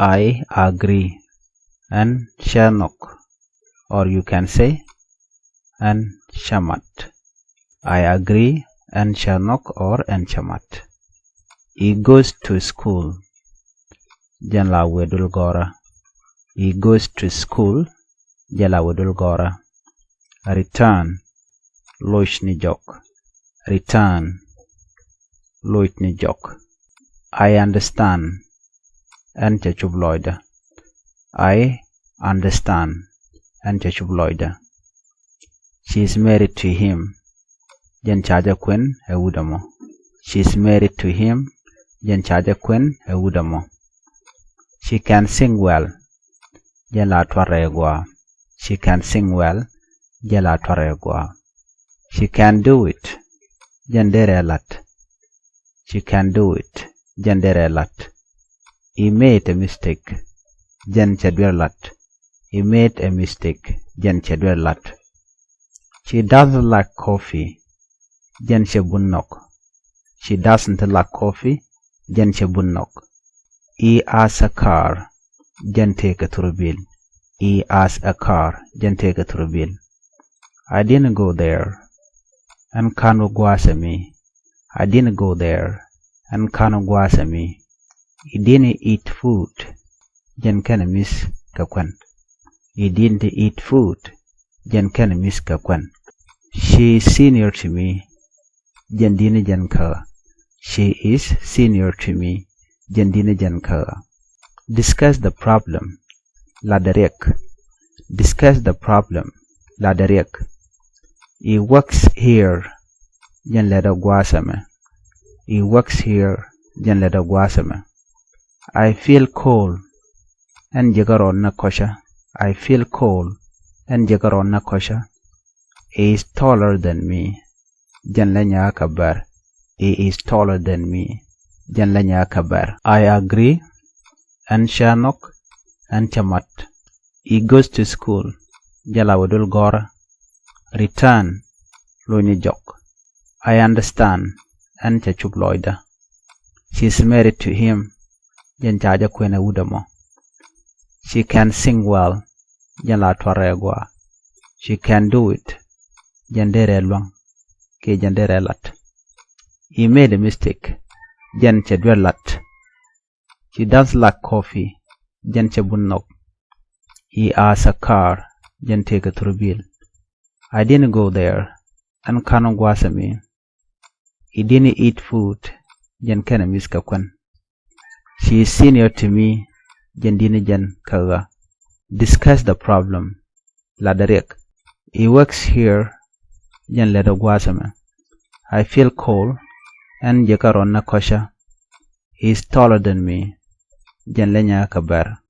I agree and Shanok, or you can say and Shamat. I agree and Shanok or and Shamat. He goes to school. Janla wedul gora. He goes to school. Jala wedul gora. Return. Loish ni jok. Return. Loit ni jok. I understand. And chachubloida. I understand. And chachubloida. She is married to him. Jen chaja kwen ewudamo. She is married to him. Jen chaja kwen ewudamo. She can sing well. Jen la twaregwa. She can sing well. Jen la twaregwa. She can do it. Jen dere lat. She can do it. Jen dere lat. He made a mistake. Jen chedwer lat. He made a mistake. Jen chedwer lat. She doesn't like coffee. Jen shebunnok. She doesn't like coffee. Jen shebunnok. He has a car. Jen take a turbil. He has a car. Jen take a turbil. I didn't go there. And kanu guasami. I didn't go there. And kanu guasami. He didn't eat food. Jen kana miss kakwan. He didn't eat food. Jen kana miss kakwan. She is senior to me. Jen dini jen ka. She is senior to me. Jen dini jen ka. Discuss the problem. Ladarek. Discuss the problem. Ladarek. He works here. Jen leda guasame. He works here. Jen leda guasame. I feel cold. And jagaron na kosha. I feel cold. And jagaron na kosha. He is taller than me. Jen lenya kabar. He is taller than me. Jen lenya kabar. I agree. And Shanok and Chamat. He goes to school. Jala wadul gora. Return. Luni jok. I understand. And chachubloida. She is married to him. Jen chaja kwene udamo. She can sing well. Jen la twaregwa. She can do it. Jen dere luang. Ke jen dere lat. He made a mistake. Jen chedwer lat. She does like coffee. Jen chebunnok. He has a car. Jen take a turbil. I didn't go there. And kanu guasami. He didn't eat food. Jen kana miska kwen. She is senior to me. Jen dini jen kaga. Discuss the problem. Ladarek. He works here. Jen leda guasame. I feel cold. And jakaron na kosha. He is taller than me. Jen lenya kabar.